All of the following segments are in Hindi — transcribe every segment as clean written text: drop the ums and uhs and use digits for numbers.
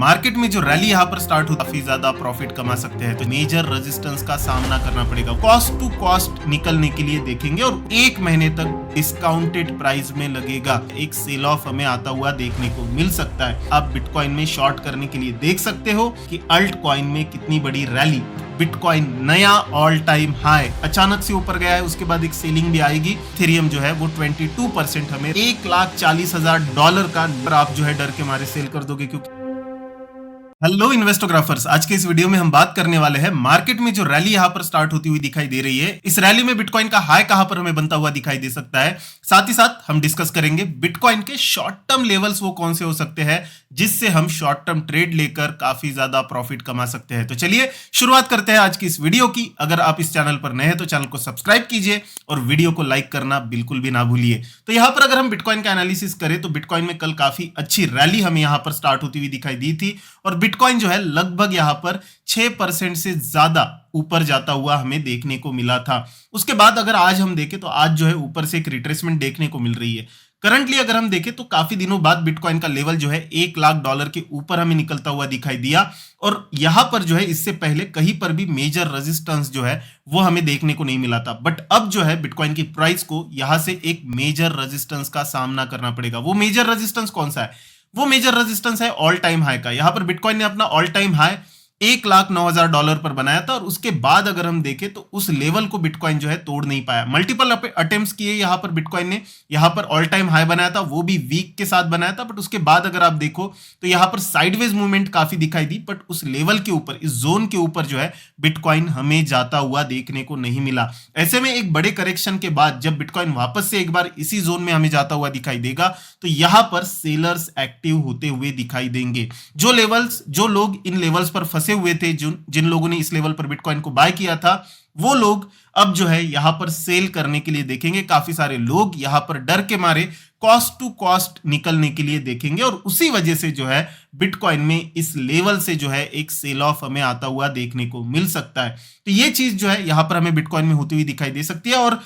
मार्केट में जो रैली यहाँ पर स्टार्ट हो काफी ज्यादा प्रॉफिट कमा सकते हैं, तो मेजर रेजिस्टेंस का सामना करना पड़ेगा। कॉस्ट टू कॉस्ट निकलने के लिए देखेंगे और एक महीने तक डिस्काउंटेड प्राइस में लगेगा। एक सेल ऑफ हमें आता हुआ देखने को मिल सकता है। आप बिटकॉइन में शॉर्ट करने के लिए देख सकते हो कि अल्ट कॉइन में कितनी बड़ी रैली। बिटकॉइन नया ऑल टाइम हाई अचानक से ऊपर गया है, उसके बाद एक सेलिंग भी आएगी। इथेरियम जो है वो 22% हमें $1,40,000 का आप जो है डर के मारे सेल कर दोगे। क्योंकि हेलो इन्वेस्टोग्राफर्स, आज के इस वीडियो में हम बात करने वाले हैं मार्केट में जो रैली यहाँ पर स्टार्ट होती हुई दिखाई दे रही है। इस रैली में बिटकॉइन का हाई कहां पर हमें बनता हुआ दिखाई दे सकता है। साथ ही साथ हम डिस्कस करेंगे बिटकॉइन के शॉर्ट टर्म लेवल्स वो कौन से हो सकते हैं जिससे हम शॉर्ट टर्म ट्रेड लेकर काफी ज्यादा प्रॉफिट कमा सकते हैं। तो चलिए शुरुआत करते हैं आज की इस वीडियो की। अगर आप इस चैनल पर नए हैं तो चैनल को सब्सक्राइब कीजिए और वीडियो को लाइक करना बिल्कुल भी ना भूलिए। तो यहाँ पर अगर हम बिटकॉइन का एनालिसिस करें तो बिटकॉइन में कल काफी अच्छी रैली हमें यहाँ पर स्टार्ट होती हुई दिखाई दी थी और बिटकॉइन जो है लगभग यहाँ पर 6% से ज्यादा ऊपर जाता हुआ हमें देखने को मिला था। उसके बाद अगर आज हम देखें तो आज जो है ऊपर से एक रिट्रेसमेंट देखने को मिल रही है। करंटली अगर हम देखें तो काफी दिनों बाद बिटकॉइन का लेवल जो है $1,00,000 के ऊपर हमें निकलता हुआ दिखाई दिया और यहां पर जो है इससे पहले कहीं पर भी मेजर रेजिस्टेंस जो है वो हमें देखने को नहीं मिला था। बट अब जो है बिटकॉइन की प्राइस को यहां से एक मेजर रेजिस्टेंस का सामना करना पड़ेगा। वो मेजर रेजिस्टेंस कौन सा है? वो मेजर रेजिस्टेंस है ऑल टाइम हाई का। यहां पर बिटकॉइन ने अपना ऑल टाइम हाई $1,09,000 पर बनाया था और उसके बाद अगर हम देखें तो उस लेवल को बिटकॉइन जो है तोड़ नहीं पाया। मल्टीपल अटेम्प्ट्स किए यहां पर बिटकॉइन ने यहां पर ऑल टाइम हाई बनाया था, वो भी वीक के साथ बनाया था। बट उसके बाद अगर आप देखो तो यहां पर साइडवेज मूवमेंट काफी दिखाई दी, बट उस लेवल के ऊपर, इस जोन के ऊपर जो है बिटकॉइन हमें जाता हुआ देखने को नहीं मिला। ऐसे में एक बड़े करेक्शन के बाद जब बिटकॉइन वापस से एक बार इसी जोन में हमें जाता हुआ दिखाई देगा तो यहां पर सेलर्स एक्टिव होते हुए दिखाई देंगे। जो लोग इन लेवल्स पर फंसे हुए थे, जिन लोगों ने इस लेवल पर बिटकॉइन को बाय किया था, वो लोग अब जो है यहां पर सेल करने के लिए देखेंगे। काफी सारे लोग यहां पर डर के मारे कॉस्ट टू कॉस्ट निकलने के लिए देखेंगे और उसी वजह से जो है बिटकॉइन में इस लेवल से जो है एक सेल ऑफ हमें आता हुआ देखने को मिल सकता है। तो ये चीज जो है यहां पर हमें बिटकॉइन में होती हुई दिखाई दे सकती है और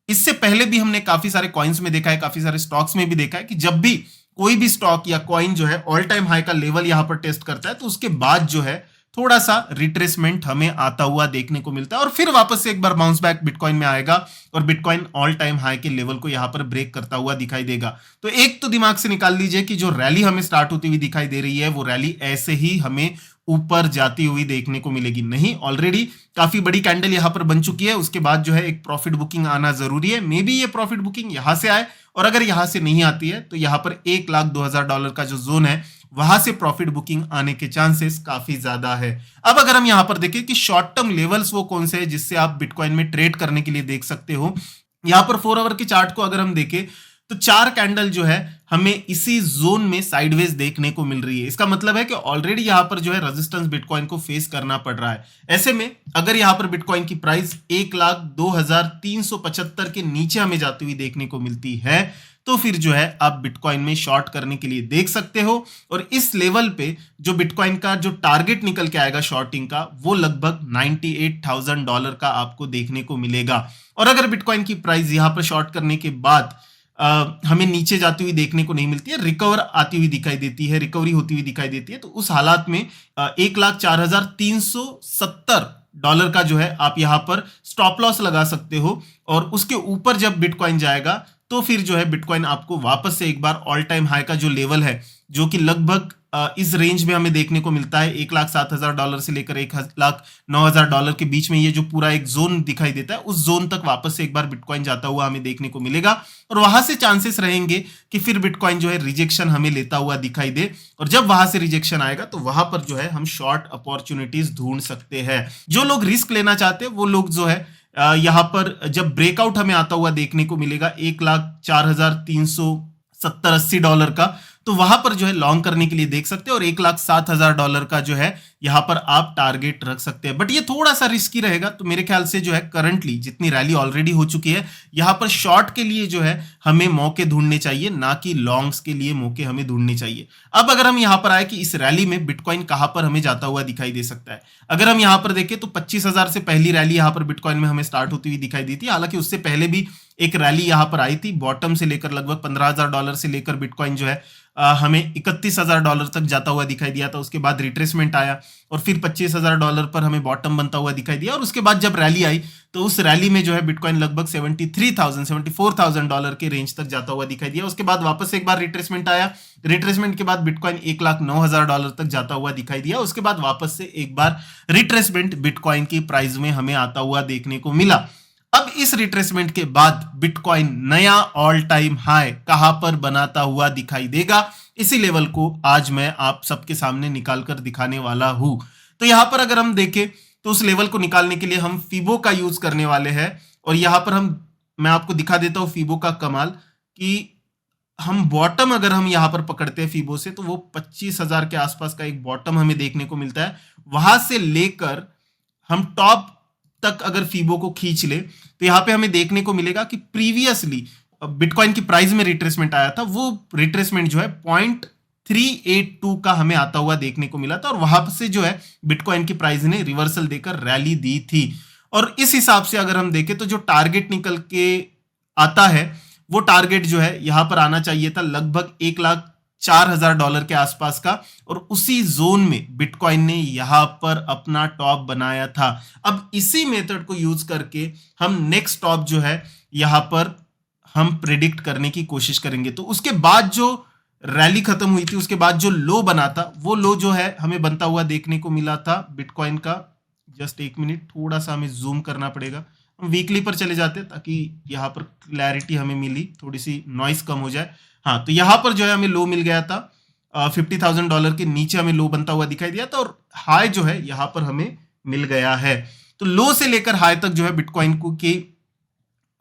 इससे पहले भी हमने काफी सारे कॉइन्स में देखा है, काफी सारे स्टॉक्स में भी देखा है कि जब भी कोई भी स्टॉक या कॉइन जो है ऑल टाइम हाई का लेवल यहां पर टेस्ट करता है तो उसके बाद जो है थोड़ा सा रिट्रेसमेंट हमें आता हुआ देखने को मिलता है और फिर वापस से एक बार बाउंस बैक बिटकॉइन में आएगा और बिटकॉइन ऑल टाइम हाई के लेवल को यहां पर ब्रेक करता हुआ दिखाई देगा। तो एक तो दिमाग से निकाल लीजिए कि जो रैली हमें स्टार्ट होती हुई दिखाई दे रही है वो रैली ऐसे ही हमें ऊपर जाती हुई देखने को मिलेगी नहीं। ऑलरेडी काफी बड़ी कैंडल यहां पर बन चुकी है, उसके बाद जो है एक प्रॉफिट बुकिंग आना जरूरी है। मे बी ये प्रॉफिट बुकिंग यहां से आए और अगर यहां से नहीं आती है तो यहां पर $1,02,000 का जो जोन है वहां से प्रॉफिट बुकिंग आने के चांसेस काफी ज्यादा है। अब अगर हम यहां पर देखें कि शॉर्ट टर्म लेवल्स वो कौन से हैं जिससे आप बिटकॉइन में ट्रेड करने के लिए देख सकते हो। यहां पर 4 आवर के चार्ट को अगर हम देखें तो 4 कैंडल जो है हमें इसी जोन में साइडवेज देखने को मिल रही है। इसका मतलब है कि ऑलरेडी यहां पर जो है रेजिस्टेंस बिटकॉइन को फेस करना पड़ रहा है। ऐसे में अगर यहां पर बिटकॉइन की प्राइस 1,02,375 के नीचे हमें जाती हुई देखने को मिलती है तो फिर जो है आप बिटकॉइन में शॉर्ट करने के लिए देख सकते हो और इस लेवल पे जो बिटकॉइन का जो टारगेट निकल के आएगा शॉर्टिंग का वो लगभग $98,000 का आपको देखने को मिलेगा। और अगर बिटकॉइन की प्राइस यहां पर शॉर्ट करने के बाद हमें नीचे जाती हुई देखने को नहीं मिलती है, रिकवर आती हुई दिखाई देती है, रिकवरी होती हुई दिखाई देती है, तो उस हालात में $1,04,370 का जो है आप यहां पर स्टॉप लॉस लगा सकते हो और उसके ऊपर जब बिटकॉइन जाएगा तो फिर जो है बिटकॉइन आपको वापस से एक बार ऑल टाइम हाई का जो लेवल है जो कि लगभग इस रेंज में हमें देखने को मिलता है $1,07,000 से लेकर $1,09,000 के बीच में, ये जो पूरा एक जोन दिखाई देता है उस जोन तक वापस से एक बार बिटकॉइन जाता हुआ हमें देखने को मिलेगा और वहां से चांसेस रहेंगे कि फिर बिटकॉइन जो है रिजेक्शन हमें लेता हुआ दिखाई दे और जब वहां से रिजेक्शन आएगा तो वहां पर जो है हम शॉर्ट अपॉर्चुनिटीज ढूंढ सकते हैं। जो लोग रिस्क लेना चाहते हैं वो लोग जो है यहां पर जब ब्रेकआउट हमें आता हुआ देखने को मिलेगा $1,04,370-80 का तो वहां पर जो है लॉन्ग करने के लिए देख सकते हैं और $1,07,000 का जो है यहां पर आप टारगेट रख सकते हैं। बट ये थोड़ा सा रिस्की रहेगा। तो मेरे ख्याल से जो है करंटली जितनी रैली ऑलरेडी हो चुकी है यहां पर शॉर्ट के लिए जो है हमें मौके ढूंढने चाहिए, ना कि लॉन्ग्स के लिए मौके हमें ढूंढने चाहिए। अब अगर हम यहां पर आए कि इस रैली में बिटकॉइन कहां पर हमें जाता हुआ दिखाई दे सकता है, अगर हम यहां पर देखें तो 25,000 से पहली रैली यहां पर बिटकॉइन में हमें स्टार्ट होती हुई दिखाई दी थी। हालांकि उससे पहले भी एक रैली यहाँ पर आई थी, बॉटम से लेकर लगभग $15,000 से लेकर बिटकॉइन जो है हमें $31,000 तक जाता हुआ दिखाई दिया था। उसके बाद रिट्रेसमेंट आया और फिर $25,000 पर हमें बॉटम बनता हुआ दिखाई दिया, और उसके बाद जब रैली आई तो उस रैली में जो है बिटकॉइन लगभग $74,000 के रेंज तक जाता हुआ दिखाई दिया। उसके बाद वापस एक बार रिट्रेसमेंट आया, रिट्रेसमेंट के बाद बिटकॉइन $1,09,000 तक जाता हुआ दिखाई दिया। उसके बाद वापस से एक बार रिट्रेसमेंट बिटकॉइन की प्राइस में हमें आता हुआ देखने को मिला। अब इस रिट्रेसमेंट के बाद बिटकॉइन नया ऑल टाइम हाई कहां पर बनाता हुआ दिखाई देगा, इसी लेवल को आज मैं आप सबके सामने निकाल कर दिखाने वाला हूं। तो यहां पर अगर हम देखें तो उस लेवल को निकालने के लिए हम फीबो का यूज करने वाले हैं, और यहां पर मैं आपको दिखा देता हूं फीबो का कमाल कि हम बॉटम अगर हम यहां पर पकड़ते हैं फीबो से तो वो 25,000 के आसपास का एक बॉटम हमें देखने को मिलता है। वहां से लेकर हम टॉप तक अगर फीबो को खींच ले तो यहां पे हमें देखने को मिलेगा कि प्रीवियसली बिटकॉइन की प्राइस में रिट्रेसमेंट आया था, वो रिट्रेसमेंट जो है 0.382 का हमें आता हुआ देखने को मिला था, और वहां से जो है बिटकॉइन की प्राइस ने रिवर्सल देकर रैली दी थी। और इस हिसाब से अगर हम देखें तो जो टारगेट निकल के आता है वो टारगेट जो है यहां पर आना चाहिए था लगभग $1,04,000 के आसपास का, और उसी जोन में बिटकॉइन ने यहां पर अपना टॉप बनाया था। अब इसी मेथड को यूज करके हम नेक्स्ट टॉप जो है यहां पर हम प्रेडिक्ट करने की कोशिश करेंगे। तो उसके बाद जो रैली खत्म हुई थी उसके बाद जो लो बना था वो लो जो है हमें बनता हुआ देखने को मिला था बिटकॉइन का। जस्ट एक मिनट, थोड़ा सा हमें जूम करना पड़ेगा, हम वीकली पर चले जाते हैं ताकि यहाँ पर क्लैरिटी हमें मिली, थोड़ी सी नॉइस कम हो जाए। हाँ, तो यहाँ पर जो है हमें लो मिल गया था $50,000 के नीचे हमें लो बनता हुआ दिखाई दिया था, और हाई जो है यहाँ पर हमें मिल गया है। तो लो से लेकर हाई तक जो है बिटकॉइन को की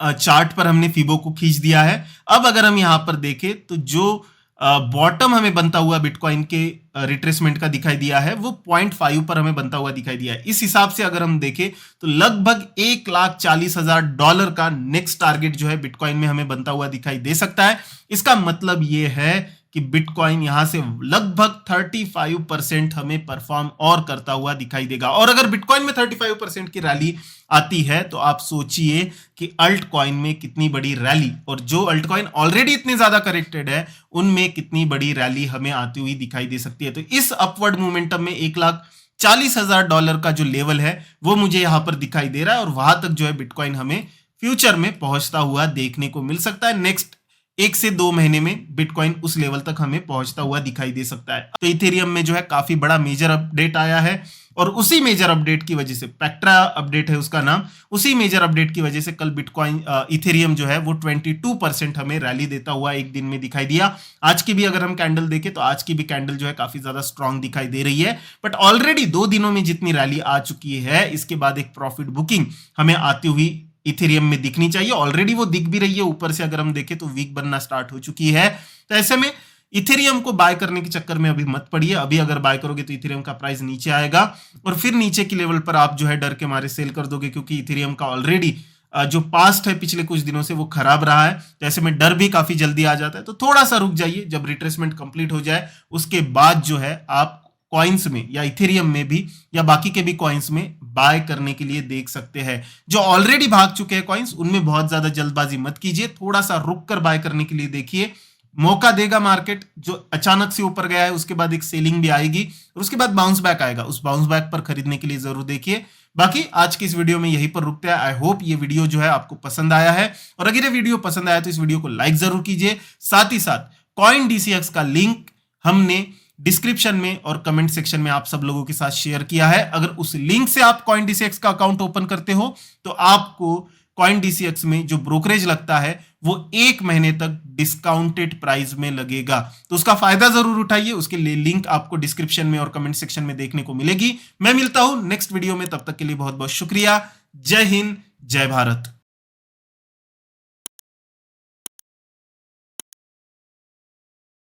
चार्ट पर हमने फीबो को खींच दिया है। अब अगर हम यहाँ पर देखें तो जो बॉटम हमें बनता हुआ बिटकॉइन के रिट्रेसमेंट का दिखाई दिया है वो 0.5 पर हमें बनता हुआ दिखाई दिया है। इस हिसाब से अगर हम देखें तो लगभग $1,40,000 का नेक्स्ट टारगेट जो है बिटकॉइन में हमें बनता हुआ दिखाई दे सकता है। इसका मतलब ये है कि बिटकॉइन यहां से लगभग 35% हमें परफॉर्म और करता हुआ दिखाई देगा, और अगर बिटकॉइन में 35% की रैली आती है तो आप सोचिए कि अल्ट कॉइन में कितनी बड़ी रैली, और जो अल्ट कॉइन ऑलरेडी इतने ज्यादा करेक्टेड है उनमें कितनी बड़ी रैली हमें आती हुई दिखाई दे सकती है। तो इस अपवर्ड मोमेंटम में $1,40,000 का जो लेवल है वो मुझे यहां पर दिखाई दे रहा है, और वहां तक जो है बिटकॉइन हमें फ्यूचर में पहुंचता हुआ देखने को मिल सकता है। नेक्स्ट 1 से 2 महीने में बिटकॉइन उस लेवल तक हमें पहुंचता हुआ दिखाई दे सकता है। तो इथेरियम में जो है काफी बड़ा मेजर अपडेट आया है, और उसी मेजर अपडेट की वजह से, पेक्ट्रा अपडेट है उसका नाम, उसी मेजर अपडेट की वजह से कल बिटकॉइन इथेरियम जो है वो 22% हमें रैली देता हुआ एक दिन में दिखाई दिया। आज की भी अगर हम कैंडल देखें तो आज की भी कैंडल जो है काफी ज्यादा स्ट्रांग दिखाई दे रही है, बट ऑलरेडी 2 दिनों में जितनी रैली आ चुकी है इसके बाद एक प्रॉफिट बुकिंग हमें आती हुई इथेरियम में दिखनी चाहिए। ऑलरेडी वो दिख भी रही है, ऊपर से अगर हम देखें तो वीक बनना स्टार्ट हो चुकी है। तो ऐसे में इथेरियम को बाय करने के चक्कर में अभी मत पड़िए, अभी अगर बाय करोगे तो इथेरियम का प्राइस नीचे आएगा और फिर नीचे की लेवल पर आप जो है डर के मारे सेल कर दोगे, क्योंकि इथेरियम का ऑलरेडी जो पास्ट है पिछले कुछ दिनों से वो खराब रहा है। तो ऐसे में डर भी काफी जल्दी आ जाता है। तो थोड़ा सा रुक जाइए, जब रिट्रेसमेंट कंप्लीट हो जाए उसके बाद जो है आप कॉइन्स में या इथेरियम में भी या बाकी के भी कॉइन्स में बाय करने के लिए देख सकते हैं। जो ऑलरेडी भाग चुके हैं कॉइन्स उनमें बहुत ज्यादा जल्दबाजी मत कीजिए, थोड़ा सा रुक कर बाय करने के लिए देखिए, मौका देगा मार्केट। जो अचानक से ऊपर गया है उसके बाद एक सेलिंग भी आएगी और उसके बाद बाउंस बैक आएगा, उस बाउंस बैक पर खरीदने के लिए जरूर देखिए। बाकी आज की इस वीडियो में यहीं पर रुकते हैं। आई होप ये वीडियो जो है आपको पसंद आया है, और अगर ये वीडियो पसंद आया तो इस वीडियो को लाइक जरूर कीजिए। साथ ही साथ CoinDCX का लिंक हमने डिस्क्रिप्शन में और कमेंट सेक्शन में आप सब लोगों के साथ शेयर किया है। अगर उस लिंक से आप CoinDCX का अकाउंट ओपन करते हो तो आपको CoinDCX में जो ब्रोकरेज लगता है वो 1 महीने तक डिस्काउंटेड प्राइस में लगेगा। तो उसका फायदा जरूर उठाइए, उसके लिए लिंक आपको डिस्क्रिप्शन में और कमेंट सेक्शन में देखने को मिलेगी। मैं मिलता हूं नेक्स्ट वीडियो में, तब तक के लिए बहुत बहुत शुक्रिया। जय हिंद, जय भारत।